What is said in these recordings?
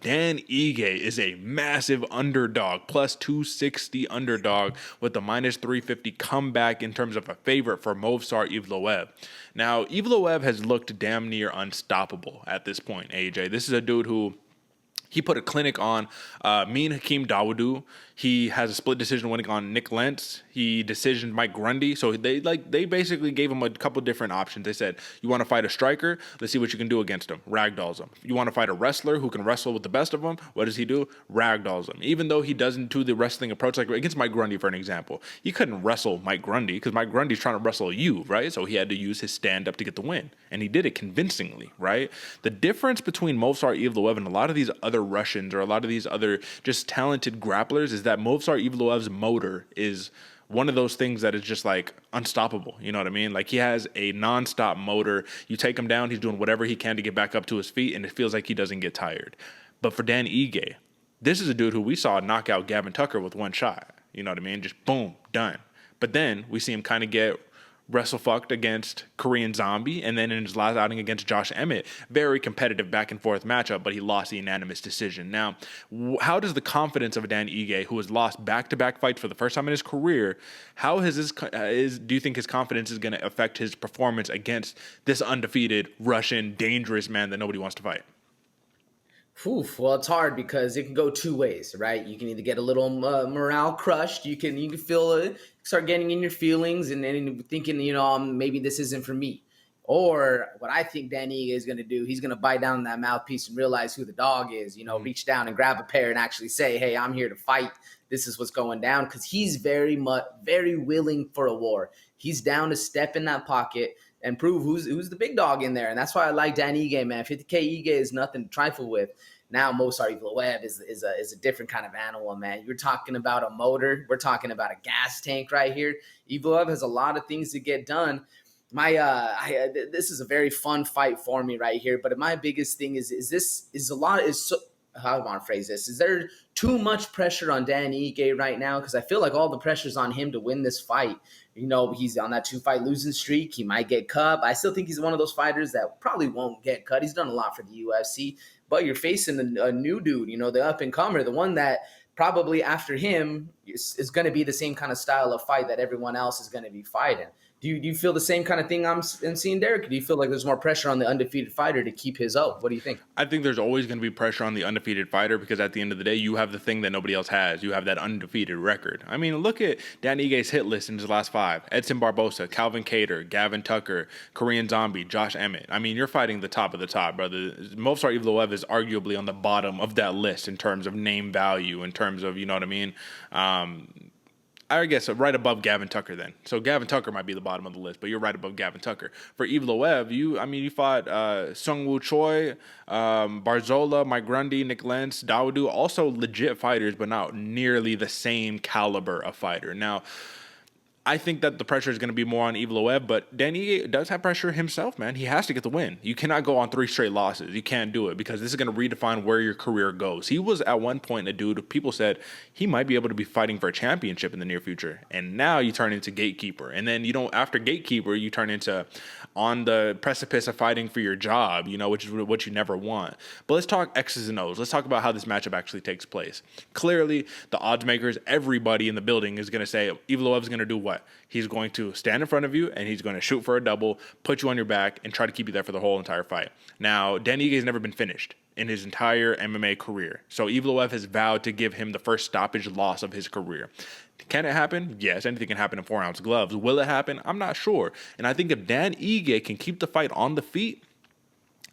Dan Ige is a massive underdog, plus 260 underdog with the minus 350 comeback in terms of a favorite for Movsar Evloev. Now, Evloev has looked damn near unstoppable at this point, AJ. This is a dude who he put a clinic on me and Hakeem Dawodu. He has a split decision winning on Nick Lentz. He decisioned Mike Grundy. So they basically gave him a couple different options. They said, you want to fight a striker? Let's see what you can do against him. Ragdolls him. You want to fight a wrestler who can wrestle with the best of them? What does he do? Ragdolls him. Even though he doesn't do the wrestling approach, like against Mike Grundy, for an example. He couldn't wrestle Mike Grundy because Mike Grundy's trying to wrestle you, right? So he had to use his stand-up to get the win. And he did it convincingly, right? The difference between Movsar Evloev and a lot of these other Russians or a lot of these other just talented grapplers is that Movsar Evloev's motor is one of those things that is just like unstoppable. You know what I mean? Like he has a nonstop motor. You take him down, he's doing whatever he can to get back up to his feet, and it feels like he doesn't get tired. But for Dan Ige, this is a dude who we saw knock out Gavin Tucker with one shot. You know what I mean? Just boom, done. But then we see him kind of get wrestle-fucked against Korean Zombie, and then in his last outing against Josh Emmett, very competitive back-and-forth matchup, but he lost the unanimous decision. Now, how does the confidence of Dan Ige, who has lost back-to-back fights for the first time in his career, how has do you think his confidence is going to affect his performance against this undefeated Russian dangerous man that nobody wants to fight? Oof, well, it's hard because it can go two ways, right? You can either get a little morale crushed. You can feel it, start getting in your feelings and thinking, maybe this isn't for me. Or what I think Danny is going to do, he's going to bite down that mouthpiece and realize who the dog is, reach down and grab a pair and actually say, hey, I'm here to fight. This is what's going down, because he's very willing for a war. He's down to step in that pocket and prove who's the big dog in there. And that's why I like Dan Ige, man. 50K Ige is nothing to trifle with. Now, Movsar Evloev is a different kind of animal, man. You're talking about a motor. We're talking about a gas tank right here. Evloev has a lot of things to get done. This is a very fun fight for me right here. But my biggest thing is how I want to phrase this. Is there too much pressure on Dan Ige right now? Because I feel like all the pressure's on him to win this fight. He's on that 2-fight losing streak. He might get cut. I still think he's one of those fighters that probably won't get cut. He's done a lot for the UFC. But you're facing a new dude, the up-and-comer, the one that probably after him is going to be the same kind of style of fight that everyone else is going to be fighting. Do you feel the same kind of thing I'm seeing, Derek? Do you feel like there's more pressure on the undefeated fighter to keep his up? What do you think? I think there's always going to be pressure on the undefeated fighter because at the end of the day, you have the thing that nobody else has. You have that undefeated record. I mean, look at Dan Ige's hit list in his last 5. Edson Barbosa, Calvin Kattar, Gavin Tucker, Korean Zombie, Josh Emmett. I mean, you're fighting the top of the top, brother. Movsar Evloev is arguably on the bottom of that list in terms of name value, in terms of, you know what I mean? I guess right above Gavin Tucker then. So Gavin Tucker might be the bottom of the list, but you're right above Gavin Tucker. For Evloev, you fought Sungwoo Choi, Barzola, Mike Grundy, Nick Lentz, Dawodu, also legit fighters, but not nearly the same caliber of fighter. Now, I think that the pressure is going to be more on Evloev, but Dan Ige does have pressure himself, man. He has to get the win. You cannot go on 3 straight losses. You can't do it because this is going to redefine where your career goes. He was at one point a dude, people said he might be able to be fighting for a championship in the near future. And now you turn into gatekeeper. And then after gatekeeper, you turn into on the precipice of fighting for your job, which is what you never want. But let's talk X's and O's. Let's talk about how this matchup actually takes place. Clearly, the odds makers, everybody in the building is going to say Evloev's going to do what? He's going to stand in front of you and he's going to shoot for a double, put you on your back, and try to keep you there for the whole entire fight. Now, Dan Ige has never been finished in his entire MMA career. So Evloev has vowed to give him the first stoppage loss of his career. Can it happen? Yes, anything can happen in 4-ounce gloves. Will it happen? I'm not sure. And I think if Dan Ige can keep the fight on the feet,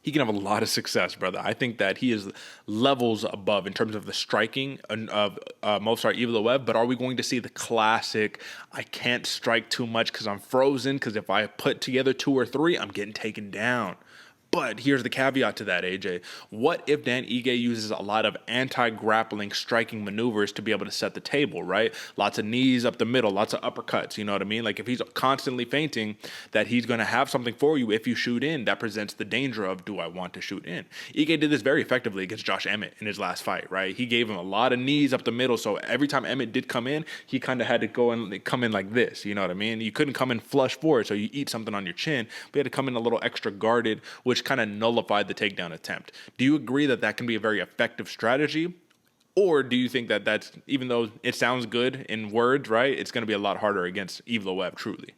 he can have a lot of success, brother. I think that he is levels above in terms of the striking of Movsar Evloev, but are we going to see the classic, I can't strike too much because I'm frozen, because if I put together 2 or 3, I'm getting taken down? But here's the caveat to that, AJ. What if Dan Ige uses a lot of anti-grappling striking maneuvers to be able to set the table, right? Lots of knees up the middle, lots of uppercuts, you know what I mean? Like if he's constantly feinting, that he's going to have something for you if you shoot in, that presents the danger of, do I want to shoot in? Ige did this very effectively against Josh Emmett in his last fight, right? He gave him a lot of knees up the middle, so every time Emmett did come in, he kind of had to come in like this, you know what I mean? You couldn't come in flush forward, so you eat something on your chin, but you had to come in a little extra guarded, which which kind of nullified the takedown attempt. Do you agree that that can be a very effective strategy? Or do you think that that's, even though it sounds good in words, right, it's going to be a lot harder against Evloev, truly?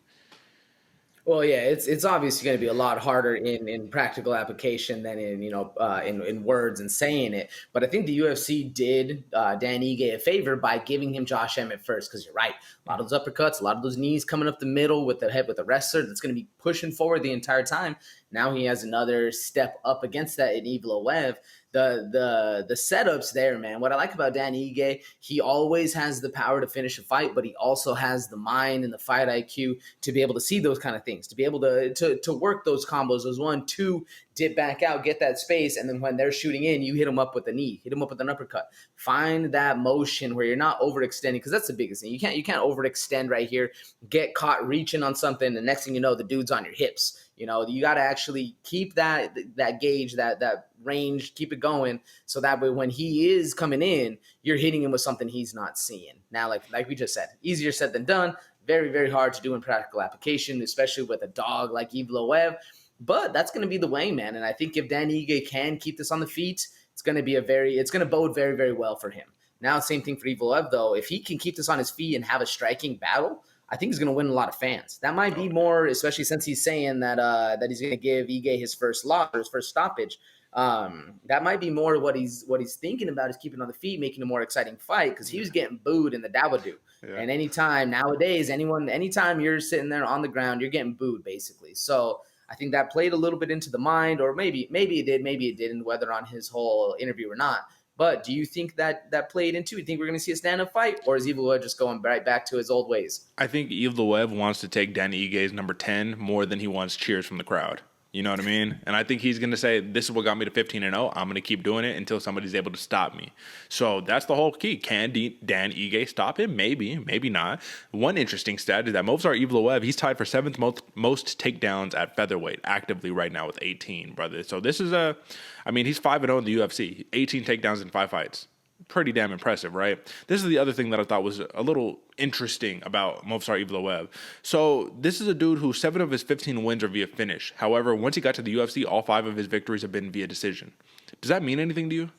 Well, yeah, it's obviously going to be a lot harder in practical application than in in words and saying it. But I think the UFC did Dan Ige a favor by giving him Josh Emmett first, because you're right, a lot of those uppercuts, a lot of those knees coming up the middle with the head with the wrestler that's going to be pushing forward the entire time. Now he has another step up against that in Evloev. The setups there, man. What I like about Dan Ige, he always has the power to finish a fight, but he also has the mind and the fight IQ to be able to see those kind of things, to be able to work those combos, those 1-2, dip back out, get that space, and then when they're shooting in, you hit them up with a knee, hit them up with an uppercut. Find that motion where you're not overextending, because that's the biggest thing. You can't overextend right here, get caught reaching on something, the next thing you know, the dude's on your hips. You got to actually keep that gauge, that range, keep it going, so that way when he is coming in, you're hitting him with something he's not seeing. Now, like we just said, easier said than done. Very, very hard to do in practical application, especially with a dog like Evloev. But that's going to be the way, man. And I think if Dan Ige can keep this on the feet, it's going to bode very, very well for him. Now, same thing for Evloev, though. If he can keep this on his feet and have a striking battle, I think he's going to win a lot of fans. That might be more, especially since he's saying that he's going to give Ige his first loss or his first stoppage. That might be more what he's thinking about, is keeping on the feet, making a more exciting fight, because he was getting booed in the Dawoodu. Yeah. And anytime nowadays, anytime you're sitting there on the ground, you're getting booed basically. So I think that played a little bit into the mind, or maybe it did, maybe it didn't, whether on his whole interview or not. But do you think that played into it? You think we're going to see a stand-up fight, or is Evloev just going right back to his old ways? I think Evloev wants to take Dan Ige's number 10 more than he wants cheers from the crowd. You know what I mean? And I think he's going to say, this is what got me to 15-0. I'm going to keep doing it until somebody's able to stop me. So that's the whole key. Can Dan Ige stop him? Maybe, maybe not. One interesting stat is that Movsar Evloev, he's tied for 7th most takedowns at featherweight actively right now with 18, brother. So this is he's 5-0 in the UFC, 18 takedowns in 5 fights. Pretty damn impressive, right? This is the other thing that I thought was a little interesting about Movsar Evloev. So this is a dude who 7 of his 15 wins are via finish. However, once he got to the UFC, all 5 of his victories have been via decision. Does that mean anything to you?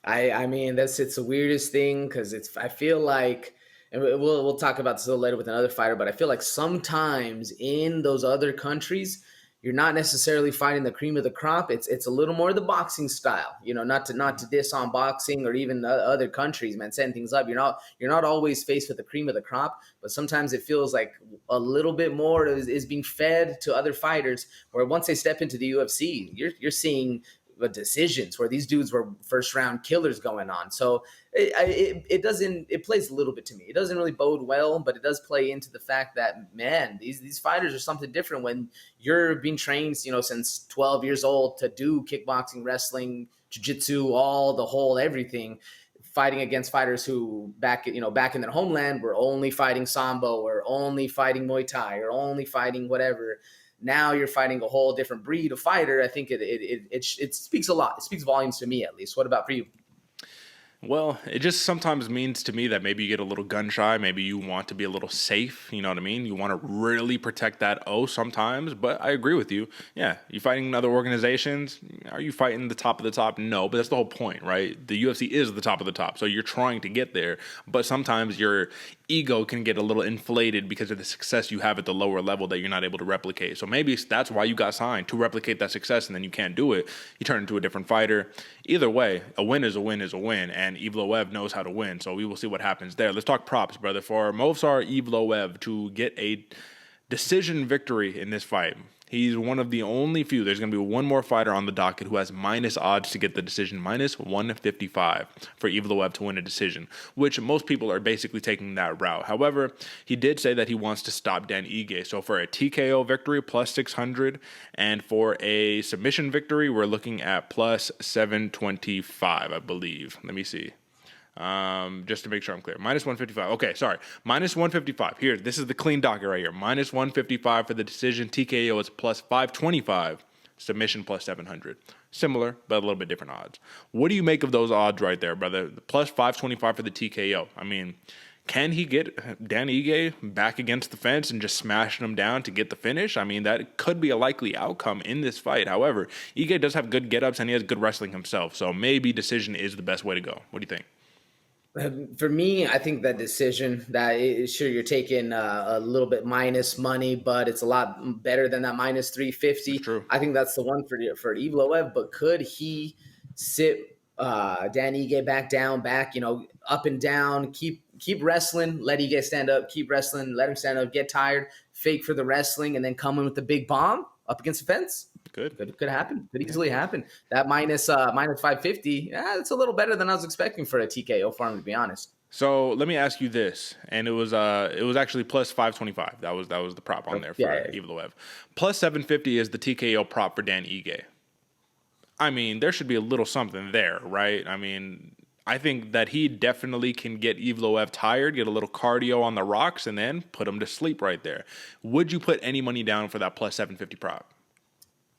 I mean, it's the weirdest thing, because I feel like, and we'll talk about this a little later with another fighter, but I feel like sometimes in those other countries, you're not necessarily fighting the cream of the crop. It's a little more the boxing style, not to diss on boxing or even other countries, man, setting things up. You're not always faced with the cream of the crop, but sometimes it feels like a little bit more is being fed to other fighters, where once they step into the UFC, you're seeing decisions where these dudes were first round killers going on. So it plays a little bit to me. It doesn't really bode well, but it does play into the fact that, man, these fighters are something different when you're being trained, since 12 years old to do kickboxing, wrestling, jiu-jitsu, everything, fighting against fighters who back in their homeland were only fighting Sambo, or only fighting Muay Thai, or only fighting whatever. Now you're fighting a whole different breed of fighter. I think it speaks a lot. It speaks volumes to me, at least. What about for you? Well, it just sometimes means to me that maybe you get a little gun shy. Maybe you want to be a little safe. You know what I mean? You want to really protect that O sometimes. But I agree with you. Yeah, you fighting in other organizations. Are you fighting the top of the top? No, but that's the whole point, right? The UFC is the top of the top. So you're trying to get there. But sometimes your ego can get a little inflated because of the success you have at the lower level that you're not able to replicate. So maybe that's why you got signed, to replicate that success, and then you can't do it. You turn into a different fighter. Either way, a win is a win is a win, and Evloev knows how to win. So we will see what happens there. Let's talk props, brother. For Movsar Evloev to get a decision victory in this fight, he's one of the only few. There's going to be one more fighter on the docket who has minus odds to get the decision, minus 155 for Evloev to win a decision, which most people are basically taking that route. However, he did say that he wants to stop Dan Ige. So for a TKO victory, plus 600, and for a submission victory, we're looking at plus 725, I believe. Let me see. Just to make sure I'm clear. Minus 155. Okay, sorry. Minus 155. Here, this is the clean docket right here. Minus 155 for the decision. TKO is plus 525. Submission plus 700. Similar, but a little bit different odds. What do you make of those odds right there, brother? Plus 525 for the TKO. I mean, Can he get Dan Ige back against the fence and just smashing him down to get the finish? I mean, that could be a likely outcome in this fight. However, Ige does have good get-ups and he has good wrestling himself, so maybe decision is the best way to go. What do you think? For me, I think that decision sure you're taking a little bit minus money, but it's a lot better than that minus 350. That's true. I think that's the one for Evloev. But could he sit Dan Ige back down, back, up and down, keep wrestling, let Ige stand up, keep wrestling, let him stand up, get tired, fake for the wrestling, and then come in with the big bomb up against the fence? Could happen. Could easily happen. That minus 550. Yeah, it's a little better than I was expecting for a TKO farm, to be honest. So let me ask you this, and it was actually plus 525. That was the prop on there for Evloev. Plus 750 is the TKO prop for Dan Ige. I mean, there should be a little something there, right? I mean, I think that he definitely can get Evloev tired, get a little cardio on the rocks, and then put him to sleep right there. Would you put any money down for that plus 750 prop?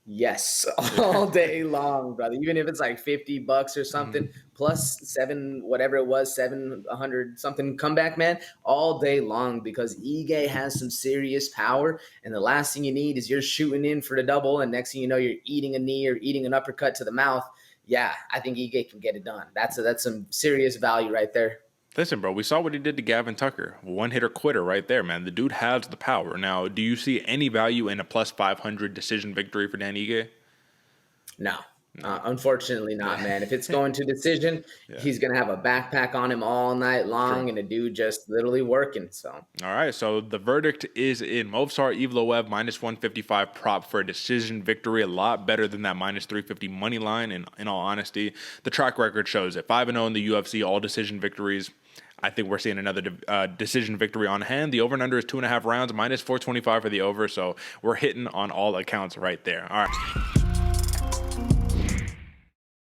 Yes, all day long, brother. Even if it's like $50 or something, plus whatever it was, 700 something comeback, man, all day long, because Ige has some serious power. And the last thing you need is you're shooting in for the double, and next thing you know, you're eating a knee or eating an uppercut to the mouth. Yeah, I think Ige can get it done. That's some serious value right there. Listen, bro, we saw what he did to Gavin Tucker. One hitter quitter right there, man. The dude has the power. Now, do you see any value in a plus 500 decision victory for Dan Ige? No. Unfortunately not, man. If it's going to decision, he's going to have a backpack on him all night long and a dude just literally working. So, all right. So the verdict is in. Movsar Evloev minus 155 prop for a decision victory. A lot better than that minus 350 money line. And in all honesty, the track record shows it. 5-0 in the UFC, all decision victories. I think we're seeing another decision victory on hand. The over and under is 2.5 rounds, minus 425 for the over. So we're hitting on all accounts right there. All right.